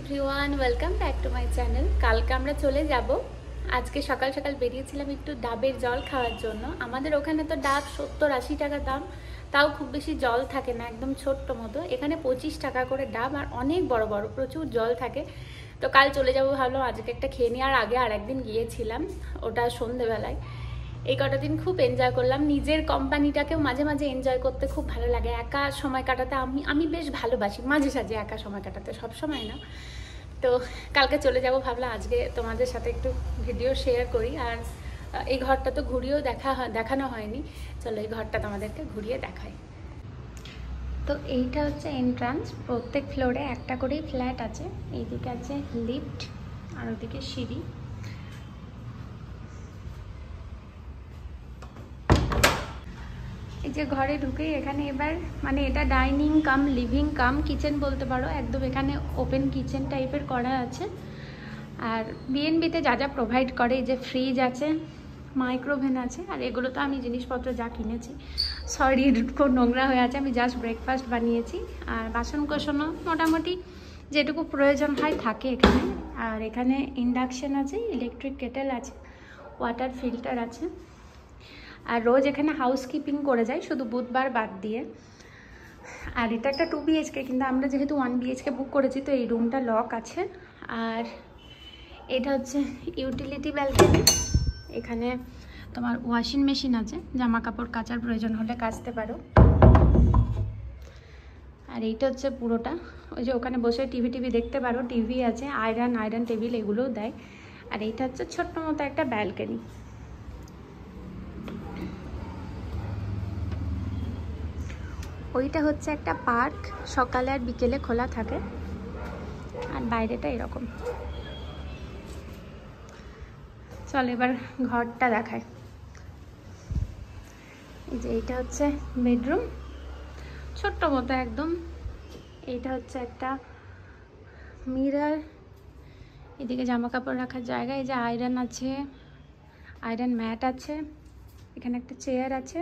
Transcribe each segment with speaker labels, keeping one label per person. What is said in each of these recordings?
Speaker 1: Everyone, welcome back to my channel. কালকে আমরা চলে যাব। আজকে সকাল সকাল বেরিয়েছিলাম একটু ডাবের জল খাওয়ার জন্য। আমাদের ওখানে তো ডাব 70-80 টাকা দাম, তাও খুব বেশি জল থাকে না, একদম ছোট্ট মতো। এখানে 25 টাকা করে ডাব, আর অনেক বড় বড় প্রচুর জল থাকে। তো কাল চলে যাবো ভাবলাম, আজকে একটা খেয়ে নিই। আর আগে আর একদিন গিয়েছিলাম, ওটা সন্ধেবেলায়। এই কটা দিন খুব এনজয় করলাম। নিজের কোম্পানিটাকেও মাঝে মাঝে এনজয় করতে খুব ভালো লাগে। একা সময় কাটাতে আমি বেশ ভালোবাসি, মাঝে সাঝে একা সময় কাটাতে, সব সময় না। তো কালকে চলে যাব ভাবলাম আজকে তোমাদের সাথে একটু ভিডিও শেয়ার করি। আর এই ঘরটা তো ঘুরিয়েও দেখানো হয়নি, চলো এই ঘরটা তোমাদেরকে ঘুরিয়ে দেখাই। তো এইটা হচ্ছে এন্ট্রান্স। প্রত্যেক ফ্লোরে একটা করেই ফ্ল্যাট আছে। এইদিকে আছে লিফট আর ওদিকে সিঁড়ি। এই যে ঘরে ঢুকেই এখানে এবার মানে এটা ডাইনিং কাম লিভিং কাম কিচেন বলতে পারো, একদম এখানে ওপেন কিচেন টাইপের করা আছে। আর বিএনবিতে যা যা প্রোভাইড করে, এই যে ফ্রিজ আছে, মাইক্রোওভেন আছে। আর এগুলো তো আমি জিনিসপত্র যা কিনেছি, সরি খুব নোংরা হয়ে আছে, আমি জাস্ট ব্রেকফাস্ট বানিয়েছি। আর বাসন কোসনও মোটামুটি যেটুকু প্রয়োজন হয় থাকে এখানে। আর এখানে ইন্ডাকশন আছে, ইলেকট্রিক কেটেল আছে, ওয়াটার ফিল্টার আছে। আর রোজ এখানে হাউসকিপিং করে যায়, শুধু বুধবার বাদ দিয়ে। আর এটা একটা 2 BHK, কিন্তু আমরা যেহেতু 1 BHK বুক করেছি, তো এই রুমটা লক আছে। আর এটা হচ্ছে ইউটিলিটি ব্যালকনি। এখানে তোমার ওয়াশিং মেশিন আছে, জামা কাপড় কাচার প্রয়োজন হলে কাচতে পারো। আর এইটা হচ্ছে পুরোটা, ওই যে ওখানে বসে টিভি দেখতে পারো, টিভি আছে, আয়রন টেবিল এগুলোও দেয়। আর এইটা হচ্ছে ছোট্ট মতো একটা ব্যালকনি। ওইটা হচ্ছে একটা পার্ক, সকালে আর বিকেলে খোলা থাকে। আর বাইরেটা এরকম। চল এবার ঘরটা দেখায়। এই যে এইটা হচ্ছে বেডরুম, ছোট্ট মতো একদম। এইটা হচ্ছে একটা মিরর, এদিকে জামা কাপড় রাখার জায়গা। এই যে আয়রন আছে, আয়রন ম্যাট আছে, এখানে একটা চেয়ার আছে।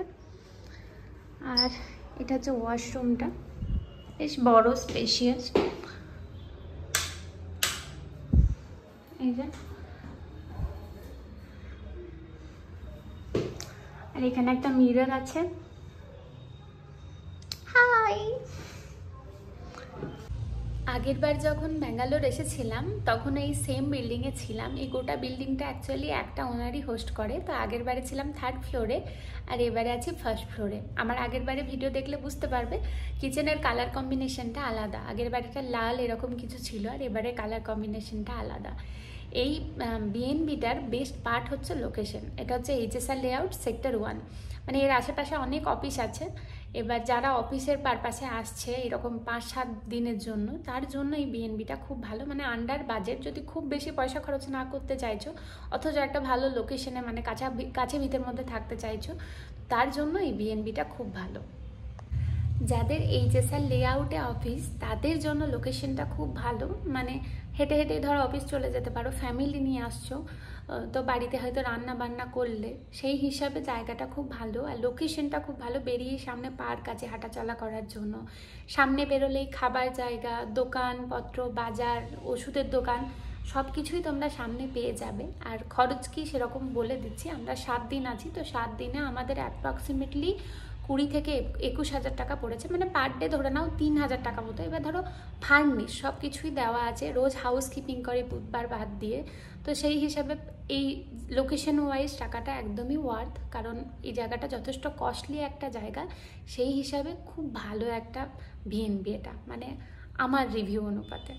Speaker 1: আর এটা হচ্ছে ওয়াশরুমটা, বেশ বড় স্পেশিয়াস। এই যে, আর এখানে একটা মিরর আছে। হাই, আগের বার যখন ব্যাঙ্গালোর এসেছিলাম তখন এই সেম বিল্ডিংয়ে ছিলাম। এই গোটা বিল্ডিংটা অ্যাকচুয়ালি একটা ওনারই হোস্ট করে। তো আগের বারে ছিলাম 3rd ফ্লোরে, আর এবারে আছি 1st ফ্লোরে। আমার আগের বারে ভিডিও দেখলে বুঝতে পারবে কিচেনের কালার কম্বিনেশনটা আলাদা। আগের বারেটা লাল এরকম কিছু ছিল, আর এবারে কালার কম্বিনেশনটা আলাদা। এই বিএনবিটার বেস্ট পার্ট হচ্ছে লোকেশন। এটা হচ্ছে HSR লেআউট, সেক্টর 1। মানে এর আশেপাশে অনেক অফিস আছে। এবার যারা অফিসের পারপাসে আসছে এরকম 5-7 দিনের জন্য, তার জন্য এই বিএনবিটা খুব ভালো। মানে আন্ডার বাজেট, যদি খুব বেশি পয়সা খরচ না করতে চাইছো, অথচ একটা ভালো লোকেশনে মানে কাছে ভিতের মধ্যে থাকতে চাইছো, তার জন্য এই বিএনবিটা খুব ভালো। যাদের HSR লেআউটে অফিস, তাদের জন্য লোকেশনটা খুব ভালো। মানে হেঁটে হেঁটে ধরো অফিস চলে যেতে পারো, ফ্যামিলি নিয়ে আসছো, তো বাড়িতে হয়তো রান্না বান্না করলে সেই হিসাবে জায়গাটা খুব ভালো। আর লোকেশনটা খুব ভালো, বেরিয়ে সামনে পার্ক আছে হাঁটাচলা করার জন্য। সামনে বেরোলেই খাবার জায়গা, দোকানপত্র, বাজার, ওষুধের দোকান, সব কিছুই তোমরা সামনে পেয়ে যাবে। আর খরচ কি সেরকম বলে দিচ্ছি, আমরা 7 দিন আছি, তো 7 দিনে আমাদের অ্যাপ্রক্সিমেটলি 20 থেকে 21 হাজার টাকা পড়েছে। মানে পার ডে ধরে নাও 3 হাজার টাকা মতো। এবার ধরো ফার্নিশ সব কিছুই দেওয়া আছে, রোজ হাউসকিপিং করে বুধবার বাদ দিয়ে। তো সেই হিসাবে এই লোকেশন ওয়াইজ টাকাটা একদমই ওয়ার্থ, কারণ এই জায়গাটা যথেষ্ট কস্টলি একটা জায়গা। সেই হিসাবে খুব ভালো একটা বিএনবি এটা, মানে আমার রিভিউ অনুপাতে।